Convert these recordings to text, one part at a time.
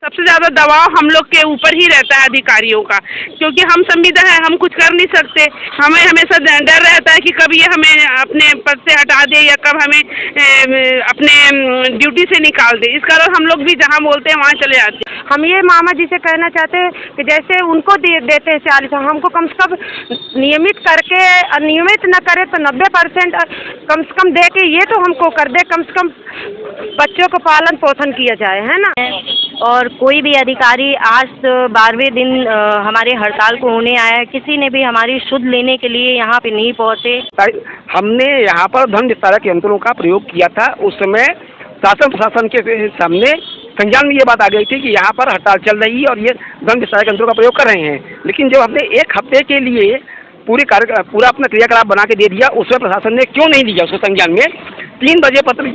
सबसे ज़्यादा दबाव हम लोग के ऊपर ही रहता है अधिकारियों का, क्योंकि हम संविदा है, हम कुछ कर नहीं सकते। हमें हमेशा डर रहता है कि कब ये हमें अपने पद से हटा दे या कब हमें अपने ड्यूटी से निकाल दे। इस कारण हम लोग भी जहाँ बोलते हैं वहाँ चले जाते हैं। हम ये मामा जी से कहना चाहते हैं कि जैसे उनको देते हैं 40, हमको कम से कम नियमित करके, नियमित न करे तो 90% कम से कम दे के ये तो हमको कर दे, कम से कम बच्चों को पालन पोषण किया जाए, है ना। और कोई भी अधिकारी आज 12वें दिन हमारे हड़ताल को होने आया है, किसी ने भी हमारी शुद्ध लेने के लिए यहाँ पे नहीं पहुँचे। हमने यहाँ पर धन विस्तारक यंत्रों का प्रयोग किया था। उस समय शासन प्रशासन के सामने संज्ञान में ये बात आ गई थी कि यहाँ पर हड़ताल चल रही है और ये धन विस्तारक यंत्रों का प्रयोग कर रहे हैं। लेकिन जब हमने एक हफ्ते के लिए पूरा अपना क्रियाकलाप बना के दे दिया, उसमें प्रशासन ने क्यों नहीं लिया उसको संज्ञान में। 3 बजे पत्र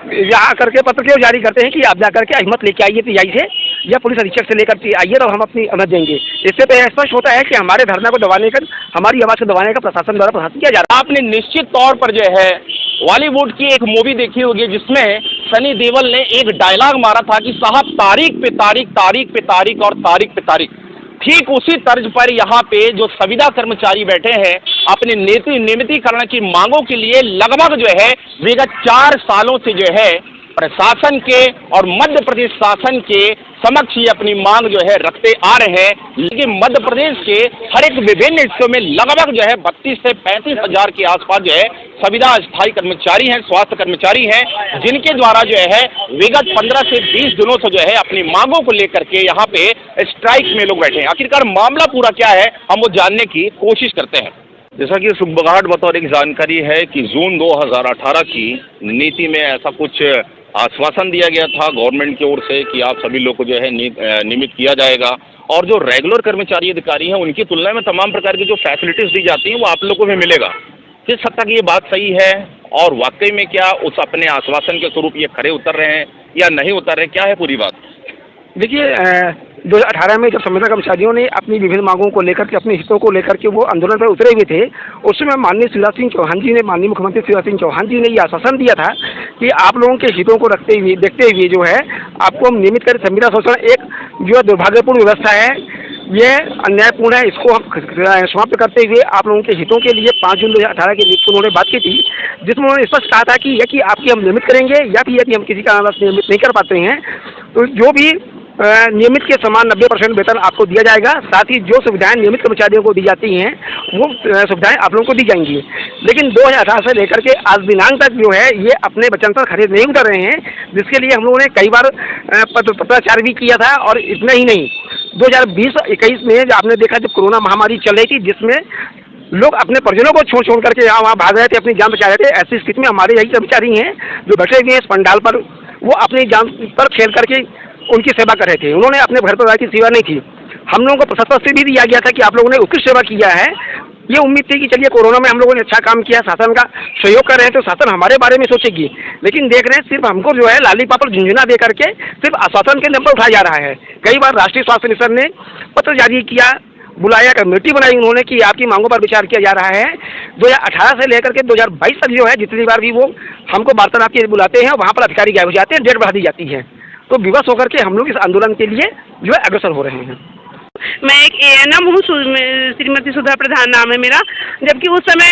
यहाँ करके पत्र क्यों जारी करते हैं कि आप जाकर के हिम्मत लेके आइए पीआई से या पुलिस अधीक्षक से लेकर के आइए और हम अपनी अमत देंगे। इससे तो स्पष्ट होता है कि हमारे धरना को दबाने का, हमारी आवाज़ को दबाने का प्रशासन द्वारा प्रशासन किया जा रहा है। आपने निश्चित तौर पर जो है बॉलीवुड की एक मूवी देखी होगी जिसमें सनी देओल ने एक डायलॉग मारा था कि साहब तारीख पे तारीख, तारीख पे तारीख और तारीख पे तारीख। ठीक उसी तर्ज पर यहाँ पे जो संविदा कर्मचारी बैठे हैं अपने नियमितीकरण की मांगों के लिए लगभग जो है विगत 4 सालों से जो है प्रशासन के और मध्य प्रदेश शासन के समक्ष ये अपनी मांग जो है रखते आ रहे हैं। लेकिन मध्य प्रदेश के हर एक विभिन्न हिस्सों में लगभग जो है 32 से 35 हजार के आसपास जो है संविदा स्थायी कर्मचारी हैं, स्वास्थ्य कर्मचारी हैं, जिनके द्वारा जो है विगत 15 से 20 दिनों से जो है अपनी मांगों को लेकर के यहाँ पे स्ट्राइक में लोग बैठे हैं। आखिरकार मामला पूरा क्या है हम वो जानने की कोशिश करते हैं। जैसा कि सुबगाहट बतौर एक जानकारी है कि जून 2018 की नीति में ऐसा कुछ आश्वासन दिया गया था गवर्नमेंट की ओर से कि आप सभी लोग को जो है नियमित किया जाएगा और जो रेगुलर कर्मचारी अधिकारी हैं उनकी तुलना में तमाम प्रकार की जो फैसिलिटीज़ दी जाती हैं वो आप लोगों को भी मिलेगा। किस हद तक ये बात सही है और वाकई में क्या उस अपने आश्वासन के स्वरूप ये खरे उतर रहे हैं या नहीं उतर रहे, क्या है पूरी बात? देखिए 2018 में जब संविदा कर्मचारियों ने अपनी विभिन्न मांगों को लेकर के, अपने हितों को लेकर के वो आंदोलन पर उतरे हुए थे, उस समय माननीय शिवराज सिंह चौहान जी ने, माननीय मुख्यमंत्री शिवराज सिंह चौहान जी ने ये आश्वासन दिया था कि आप लोगों के हितों को देखते हुए जो है आपको हम नियमित कर संविदा शोषण एक जो दुर्भाग्यपूर्ण व्यवस्था है, ये अन्यायपूर्ण है, इसको हम समाप्त करते हुए आप लोगों के हितों के लिए 5 जून 2018 की नीति उन्होंने बात की थी, जिसमें उन्होंने स्पष्ट कहा था कि यदि आपकी हम नियमित करेंगे या फिर यदि हम किसी कारणवश नियमित नहीं कर पाते हैं तो जो भी नियमित के समान 90% वेतन आपको दिया जाएगा। साथ ही जो सुविधाएं नियमित कर्मचारियों को दी जाती हैं वो सुविधाएं आप लोगों को दी जाएंगी। लेकिन 2018 से लेकर के आज दिनांक तक जो है ये अपने वचन पर खरे नहीं उतर रहे हैं, जिसके लिए हम लोगों ने कई बार पत्राचार भी किया था। और इतना ही नहीं, 2020-21 में आपने देखा जब कोरोना महामारी चल रही थी, जिसमें लोग अपने परिजनों को छोड़ करके यहाँ वहाँ भाग रहे थे, अपनी जान बचा रहे थे। ऐसी स्थिति में हमारे यही कर्मचारी हैं जो बैठे हुए हैं इस पंडाल पर, वो अपनी जान पर खेल करके उनकी सेवा कर रहे थे। उन्होंने अपने घर परिवार की सेवा नहीं थी। हम लोगों को प्रशस्ति भी दिया गया था कि आप लोगों ने उत्कृष्ट सेवा किया है। ये उम्मीद थी कि चलिए कोरोना में हम लोगों ने अच्छा काम किया, शासन का सहयोग कर रहे हैं तो शासन हमारे बारे में सोचेगी। लेकिन देख रहे हैं सिर्फ हमको जो है लाली पापड़ झुंझुना दे करके सिर्फ आश्वासन के नाम पर उठाया जा रहा है। कई बार राष्ट्रीय स्वास्थ्य मिशन ने पत्र जारी किया, बुलाया, कमेटी बनाई उन्होंने कि आपकी मांगों पर विचार किया जा रहा है। 2018 से लेकर के 2022 तक जो है जितनी बार भी वो हमको वार्तालाप के बुलाते हैं वहाँ पर अधिकारी गायब हो जाते हैं, डेट बढ़ा दी जाती है। तो विवश होकर के हम लोग इस आंदोलन के लिए जो है अग्रसर हो रहे हैं। मैं एक ANM हूँ, श्रीमती सुधा प्रधान नाम है मेरा। जबकि उस समय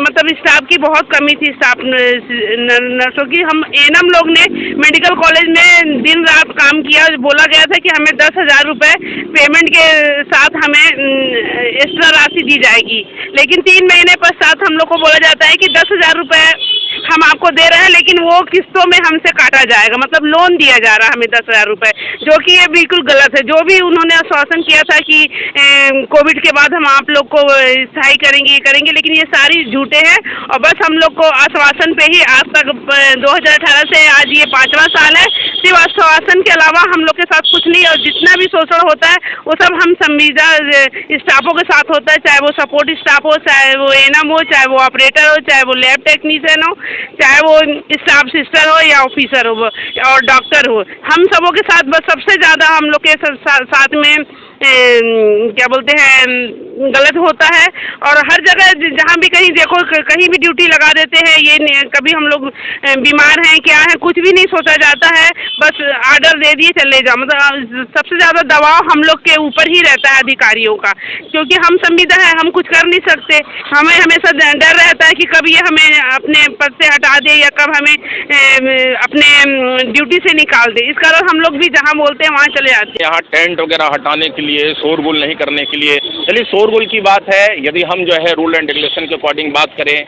मतलब स्टाफ की बहुत कमी थी, स्टाफ नर्सों की। हम ANM लोग ने मेडिकल कॉलेज में दिन रात काम किया। बोला गया था कि हमें 10,000 रुपये पेमेंट के साथ हमें एक्स्ट्रा राशि दी जाएगी, लेकिन 3 महीने पश्चात हम लोग को बोला जाता है कि 10,000 रुपये हम आपको दे रहे हैं, लेकिन वो किस्तों में हमसे काटा जाएगा। मतलब लोन दिया जा रहा है हमें 10,000 रुपये, जो कि ये बिल्कुल गलत है। जो भी उन्होंने आश्वासन किया था कि कोविड के बाद हम आप लोग को सहाय करेंगे, ये करेंगे, लेकिन ये सारी झूठे हैं। और बस हम लोग को आश्वासन पे ही आज तक 2018 से आज ये 5वां साल है, सिर्फ आश्वासन के अलावा हम लोग के साथ कुछ नहीं। और जितना भी शोषण होता है वो सब हम संविदा स्टाफों के साथ होता है, चाहे वो सपोर्ट स्टाफ हो, चाहे वो ANM हो, चाहे वो ऑपरेटर हो, चाहे वो लैब टेक्नीशियन हो, चाहे वो स्टाफ सिस्टर हो या ऑफिसर हो और डॉक्टर हो। हम सबों के साथ बस सबसे ज़्यादा हम लोग के साथ में क्या बोलते हैं गलत होता है। और हर जगह जहाँ भी कहीं देखो कहीं भी ड्यूटी लगा देते हैं। ये कभी हम लोग बीमार हैं क्या है कुछ भी नहीं सोचा जाता है, बस आर्डर दे दिए चले जाओ। मतलब सबसे ज़्यादा दबाव हम लोग के ऊपर ही रहता है अधिकारियों का, क्योंकि हम संविदा है, हम कुछ कर नहीं सकते। हमें हमेशा डर रहता है कि कब ये हमें अपने पद से हटा दे या कब हमें अपने ड्यूटी से निकाल दे। इस कारण हम लोग भी जहाँ बोलते हैं वहाँ चले जाते हैं। यहाँ टेंट वगैरह हटाने के लिए, शोरगुल नहीं करने के लिए। चलिए शोरगुल की बात है, यदि हम जो है रूल एंड रेगुलेशन के अकॉर्डिंग बात करें,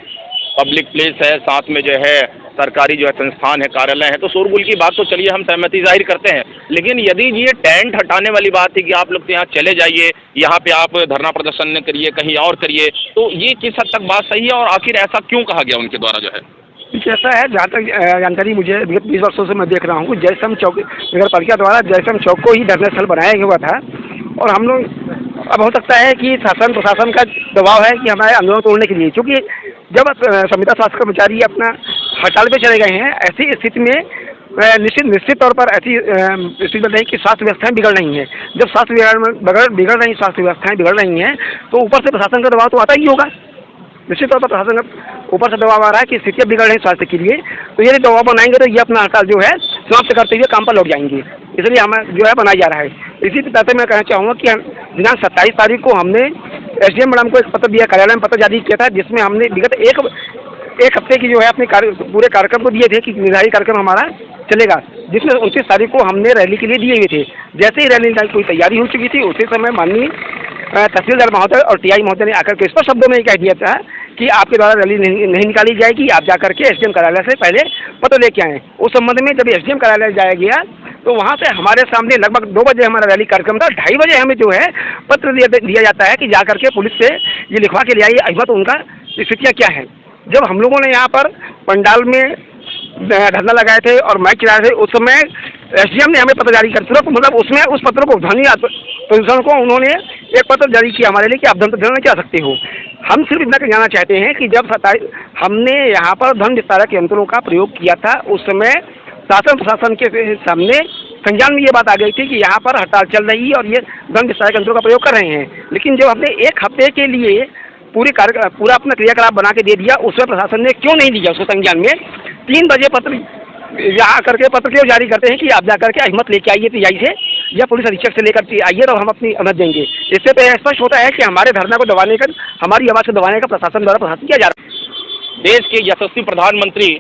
पब्लिक प्लेस है, साथ में जो है सरकारी जो है संस्थान है, कार्यालय है, तो शोरगुल की बात तो चलिए हम सहमति जाहिर करते हैं। लेकिन यदि ये टेंट हटाने वाली बात है कि आप लोग तो यहाँ चले जाइए, यहाँ पे आप धरना प्रदर्शन न करिए, कहीं और करिए, तो ये किस हद तक बात सही है और आखिर ऐसा क्यों कहा गया उनके द्वारा जो है? ऐसा है, जहाँ तक जानकारी मुझे विगत 20 वर्षों से मैं देख रहा हूँ, जयसम चौक नगर पालिका द्वारा जयसम चौक को ही धरना स्थल बनाया हुआ था। और हम लोग अब हो सकता है कि शासन प्रशासन का दबाव है कि हमारे आंदोलन तोड़ने के लिए, क्योंकि जब संविदा स्वास्थ्य कर्मचारी अपना हड़ताल पे चले गए हैं, ऐसी स्थिति में निश्चित तौर पर ऐसी स्थिति बन रही कि स्वास्थ्य व्यवस्थाएं बिगड़ रही हैं। जब स्वास्थ्य बिगड़ रही स्वास्थ्य व्यवस्थाएं बिगड़ रही हैं, तो ऊपर से प्रशासन का दबाव तो आता ही होगा। निश्चित तौर पर प्रशासन का ऊपर से दबाव आ रहा है कि स्थितियाँ बिगड़ रही स्वास्थ्य के लिए, तो यदि दबाव बनाएंगे तो ये अपना हड़ताल जो है समाप्त करते हुए काम पर लौट जाएंगे। इसलिए हमें जो है बनाया जा रहा है। इसी तरह से मैं कहना चाहूँगा कि दिनांक 27 तारीख को हमने SDM मैडम को एक पत्र दिया, कार्यालय में पत्र जारी किया था, जिसमें हमने विगत एक हफ्ते की जो है अपने पूरे कार्यक्रम को दिए थे कि निर्धारित कार्यक्रम हमारा चलेगा, जिसमें 29 तारीख को हमने रैली के लिए दिए हुए थे। जैसे ही रैली की कोई तैयारी हो चुकी थी, उसी समय माननीय तहसीलदार महोदय और TI महोदय ने आकर के स्पष्ट शब्दों में ये कह दिया था कि आपके द्वारा रैली नहीं निकाली जाएगी, आप जाकर के SDM कार्यालय से पहले पत्र लेके आएँ। उस संबंध में जब SDM कार्यालय जाया गया तो वहाँ से हमारे सामने लगभग 2 बजे हमारा रैली कार्यक्रम था। 2:30 बजे हमें जो है पत्र दिया जाता है कि जा करके पुलिस से ये लिखवा के ले आइए अहिमत उनका स्थितियाँ क्या है। जब हम लोगों ने यहाँ पर पंडाल में धरना लगाए थे और माइक चलाए थे, उस समय SDM ने हमें पत्र जारी कर तुरंत, मतलब उसमें उस पत्र को ध्वनि प्रदूषण को उन्होंने एक पत्र जारी किया हमारे लिए कि आप धरना नहीं कर सकते हो। हम सिर्फ इतना जानना चाहते हैं कि जब हमने यहाँ पर धन विस्तारक यंत्रों का प्रयोग किया था, उस समय शासन प्रशासन के सामने संज्ञान में ये बात आ गई थी कि यहाँ पर हड़ताल चल रही है और ये धन विस्तारक यंत्रों का प्रयोग कर रहे हैं। लेकिन जब हमने एक हफ्ते के लिए पूरा अपना क्रियाकलाप बना के दे दिया, उसमें प्रशासन ने क्यों नहीं लिया उसको संज्ञान में? 3 बजे पत्र यहाँ करके पत्र क्यों जारी करते हैं कि आप जाकर के अहिमत लेके आइए PI से या पुलिस अधीक्षक से लेकर के आइए और हम अपनी अहमत देंगे। इससे तो स्पष्ट होता है कि हमारे धरना को दबाने का, हमारी आवाज़ को दबाने का प्रशासन द्वारा प्रशासन किया जा रहा है। देश के यशस्वी प्रधानमंत्री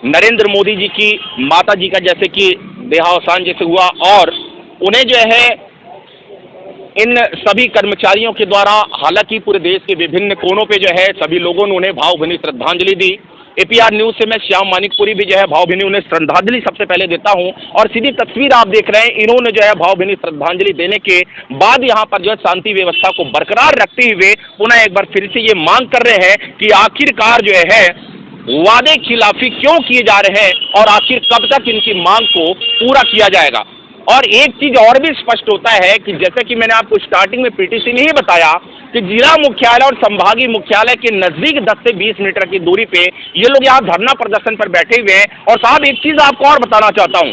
नरेंद्र मोदी जी की माता जी का जैसे कि देहावसान जैसे हुआ, और उन्हें जो है इन सभी कर्मचारियों के द्वारा, हालांकि पूरे देश के विभिन्न कोनों पे जो है सभी लोगों ने उन्हें भावभीनी श्रद्धांजलि दी। APR न्यूज़ से मैं श्याम मानिकपुरी भी जो है भावभीनी उन्हें श्रद्धांजलि सबसे पहले देता हूं। और सीधी तस्वीर आप देख रहे हैं, इन्होंने जो है भावभीनी श्रद्धांजलि देने के बाद यहाँ पर जो है शांति व्यवस्था को बरकरार रखते हुए पुनः एक बार फिर से ये मांग कर रहे हैं कि आखिरकार जो है वादे खिलाफी क्यों किए जा रहे हैं और आखिर कब तक इनकी मांग को पूरा किया जाएगा। और एक चीज और भी स्पष्ट होता है कि जैसे कि मैंने आपको स्टार्टिंग में PTC में ही बताया कि जिला मुख्यालय और संभागीय मुख्यालय के नजदीक 10 से 20 मीटर की दूरी पे ये लोग यहाँ धरना प्रदर्शन पर बैठे हुए हैं। और साहब एक चीज आपको और बताना चाहता हूँ,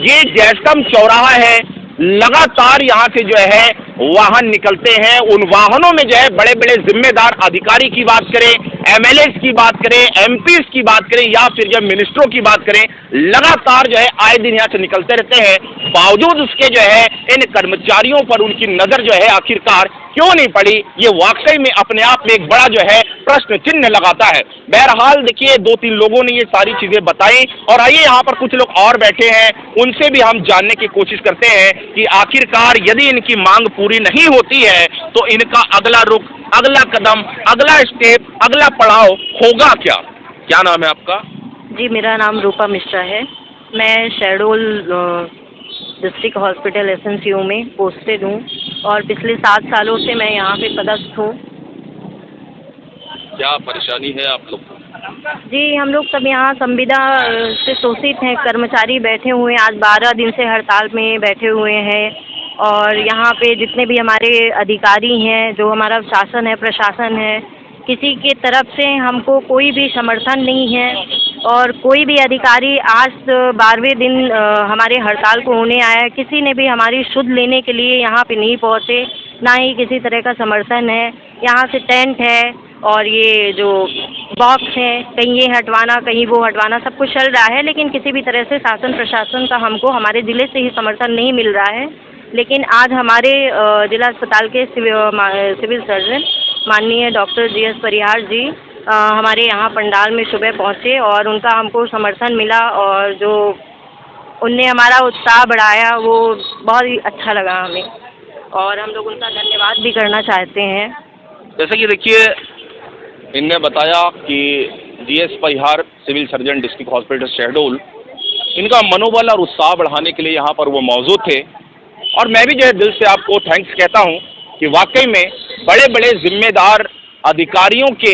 ये जयस्तंभ चौराहा है, लगातार यहाँ से जो है वाहन निकलते हैं। उन वाहनों में जो है बड़े बड़े जिम्मेदार अधिकारी की बात करें, MLAs की बात करें, MPs की बात करें या फिर जब मिनिस्टरों की बात करें, लगातार जो है आए दिन यहाँ से निकलते रहते हैं। बावजूद उसके जो है इन कर्मचारियों पर उनकी नजर जो है आखिरकार क्यों नहीं पड़ी, ये वाकई में अपने आप में एक बड़ा जो है प्रश्न चिन्ह लगाता है। बहरहाल देखिए 2-3 लोगों ने ये सारी चीजें बताई और आइए यहाँ पर कुछ लोग और बैठे हैं, उनसे भी हम जानने की कोशिश करते हैं कि आखिरकार यदि इनकी मांग पूरी नहीं होती है तो इनका अगला रुख, अगला कदम, अगला स्टेप, अगला पड़ाव होगा क्या। क्या नाम है आपका? जी, मेरा नाम रूपा मिश्रा है। मैं शहडोल डिस्ट्रिक्ट हॉस्पिटल SNCU में पोस्टेड हूँ और पिछले 7 सालों से मैं यहाँ पे पदस्थ हूँ। क्या परेशानी है आप लोग? जी, हम लोग सब यहाँ संविदा से शोषित हैं, कर्मचारी बैठे हुए हैं, आज 12 दिन से हड़ताल में बैठे हुए हैं। और यहाँ पे जितने भी हमारे अधिकारी हैं, जो हमारा शासन है, प्रशासन है, किसी की तरफ से हमको कोई भी समर्थन नहीं है और कोई भी अधिकारी आज 12वें दिन हमारे हड़ताल को होने आया, किसी ने भी हमारी शुद्ध लेने के लिए यहाँ पे नहीं पहुँचे, ना ही किसी तरह का समर्थन है। यहाँ से टेंट है और ये जो बॉक्स है, कहीं ये हटवाना कहीं वो हटवाना, सब कुछ चल रहा है, लेकिन किसी भी तरह से शासन प्रशासन का हमको हमारे ज़िले से ही समर्थन नहीं मिल रहा है। लेकिन आज हमारे जिला अस्पताल के सिविल सर्जन माननीय डॉक्टर जी.एस. परिहार जी हमारे यहाँ पंडाल में सुबह पहुँचे और उनका हमको समर्थन मिला और जो उनने हमारा उत्साह बढ़ाया वो बहुत ही अच्छा लगा हमें और हम लोग उनका धन्यवाद भी करना चाहते हैं। जैसे कि देखिए, इनने बताया कि G S. Parihar civil surgeon district hospital Shahdol, इनका मनोबल और उत्साह बढ़ाने के लिए यहाँ पर वो मौजूद थे और मैं भी जो है दिल से आपको थैंक्स कहता हूँ कि वाकई में बड़े बड़े जिम्मेदार अधिकारियों के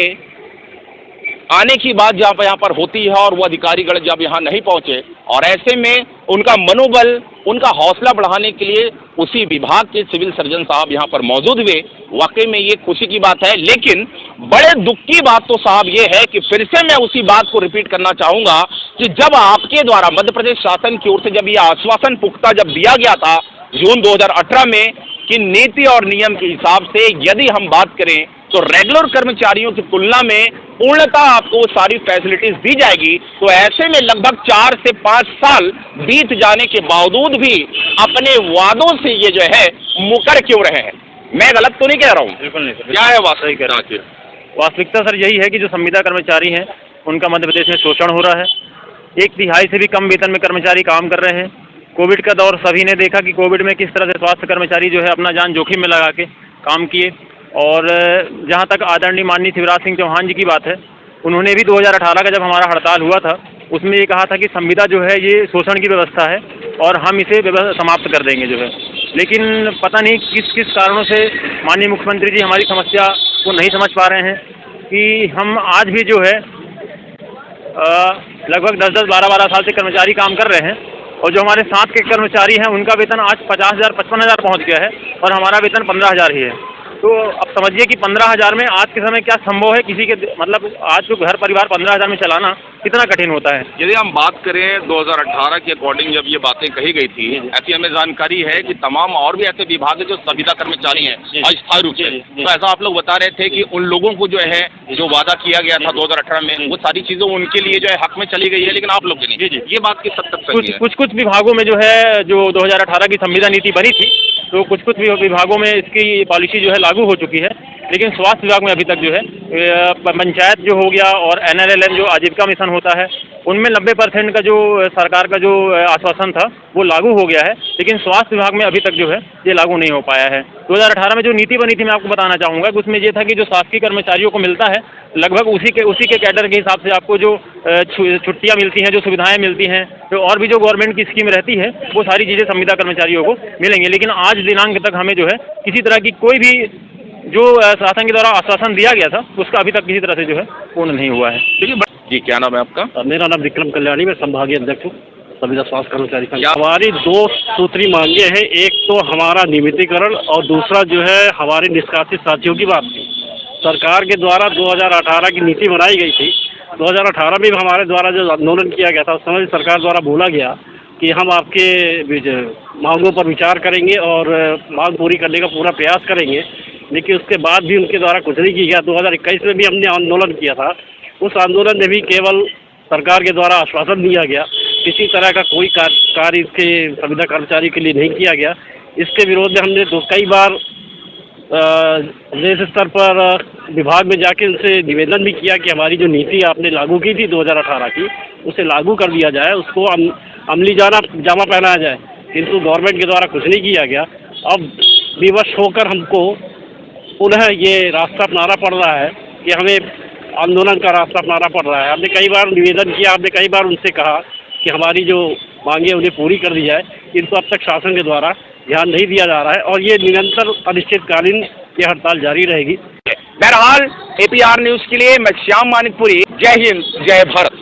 आने की बात जब यहाँ पर होती है और वो अधिकारीगण जब यहाँ नहीं पहुँचे और ऐसे में उनका मनोबल, उनका हौसला बढ़ाने के लिए उसी विभाग के सिविल सर्जन साहब यहाँ पर मौजूद हुए, वाकई में ये खुशी की बात है। लेकिन बड़े दुख की बात तो साहब ये है कि फिर से मैं उसी बात को रिपीट करना चाहूँगा कि जब आपके द्वारा मध्य प्रदेश शासन की ओर से जब ये आश्वासन पुख्ता जब दिया गया था जून 2018 में कि नीति और नियम के हिसाब से यदि हम बात करें तो रेगुलर कर्मचारियों की तुलना में पूर्णतः आपको सारी फैसिलिटीज दी जाएगी, तो ऐसे में लगभग 4 से 5 साल बीत जाने के बावजूद भी अपने वादों से ये जो है मुकर क्यों रहे हैं? मैं गलत तो नहीं कह रहा हूँ? बिल्कुल नहीं सर। क्या है वास्तविकता? वास्तविकता सर यही है कि जो संविदा कर्मचारी हैं उनका मध्य प्रदेश में शोषण हो रहा है। 1/3 से भी कम वेतन में कर्मचारी काम कर रहे हैं। कोविड का दौर सभी ने देखा कि कोविड में किस तरह से स्वास्थ्य कर्मचारी जो है अपना जान जोखिम में लगा के काम किए और जहाँ तक आदरणीय माननीय शिवराज सिंह चौहान जी की बात है, उन्होंने भी 2018 का जब हमारा हड़ताल हुआ था उसमें ये कहा था कि संविदा जो है ये शोषण की व्यवस्था है और हम इसे समाप्त कर देंगे जो है। लेकिन पता नहीं किस किस कारणों से माननीय मुख्यमंत्री जी हमारी समस्या को नहीं समझ पा रहे हैं कि हम आज भी जो है लगभग 10-10, 12-12 साल से कर्मचारी काम कर रहे हैं और जो हमारे साथ के कर्मचारी हैं उनका वेतन आज 50,000, 55,000 पहुँच गया है और हमारा वेतन 15,000 ही है। तो अब समझिए कि 15,000 में आज के समय क्या संभव है किसी के, मतलब आज जो घर परिवार 15,000 में चलाना कितना कठिन होता है। यदि हम बात करें 2018 के अकॉर्डिंग जब ये बातें कही गई थी, ऐसी हमें जानकारी है कि तमाम और भी ऐसे विभाग है जो संविदा कर्मचारी हैं अस्थायी रूप से, तो ऐसा आप लोग बता रहे थे कि उन लोगों को जो है जो वादा किया गया था 2018 में वो सारी चीजें उनके लिए जो है हक में चली गई है, लेकिन आप लोग के नहीं। ये बात किस हद तक सही है? कुछ विभागों में जो है जो 2018 की संविदा नीति बनी थी तो कुछ विभागों में इसकी पॉलिसी जो है लागू हो चुकी है, लेकिन स्वास्थ्य विभाग में अभी तक जो है पंचायत जो हो गया और NLLM जो आजीविका मिशन होता है उनमें 90% का जो सरकार का जो आश्वासन था वो लागू हो गया है, लेकिन स्वास्थ्य विभाग में अभी तक जो है ये लागू नहीं हो पाया है। 2018 में जो नीति बनी थी मैं आपको बताना चाहूँगा कि उसमें ये था कि जो शासकीय कर्मचारियों को मिलता है लगभग उसी के कैडर के हिसाब से आपको जो छुट्टियाँ मिलती हैं, जो सुविधाएं मिलती हैं, तो और भी जो गवर्नमेंट की स्कीम रहती है वो सारी चीज़ें संविदा कर्मचारियों को मिलेंगी। लेकिन आज दिनांक तक हमें जो है किसी तरह की कोई भी जो शासन के द्वारा आश्वासन दिया गया था उसका अभी तक किसी तरह से जो है पूर्ण नहीं हुआ है। जी, क्या नाम है आपका? मेरा नाम विक्रम कल्याणी, मैं संभागीय अध्यक्ष हूँ संविदा स्वास्थ्य कर्मचारी संघ। हमारी 2 सूत्री मांगे हैं, एक तो हमारा नियमितीकरण और दूसरा जो है हमारे निष्कासित साथियों की बात थी। सरकार के द्वारा 2018 की नीति बनाई गई थी, 2018 में हमारे द्वारा जो आंदोलन किया गया था उस समय सरकार द्वारा बोला गया कि हम आपके मांगों पर विचार करेंगे और मांग पूरी करने का पूरा प्रयास करेंगे, लेकिन उसके बाद भी उनके द्वारा कुछ नहीं किया गया। 2021 में भी हमने आंदोलन किया था, उस आंदोलन में भी केवल सरकार के द्वारा आश्वासन दिया गया, किसी तरह का कोई कार्य इसके संविदा कर्मचारी के लिए नहीं किया गया। इसके विरोध में हमने कई बार देश स्तर पर विभाग में जाके उनसे निवेदन भी किया कि हमारी जो नीति आपने लागू की थी 2018 की उसे लागू कर दिया जाए, उसको अमली जामा पहनाया जाए, किंतु गवर्नमेंट के द्वारा कुछ नहीं किया गया। अब विवश होकर हमको पुनः ये रास्ता अपनाना पड़ रहा है कि हमें आंदोलन का रास्ता अपनाना पड़ रहा है। हमने कई बार निवेदन किया, हमने कई बार उनसे कहा कि हमारी जो मांगे उन्हें पूरी कर दी जाए, किंतु अब तक शासन के द्वारा ध्यान नहीं दिया जा रहा है और ये निरंतर अनिश्चितकालीन ये हड़ताल जारी रहेगी। बहरहाल APR न्यूज़ के लिए मैं श्याम मानिकपुरी, जय हिंद, जय भारत।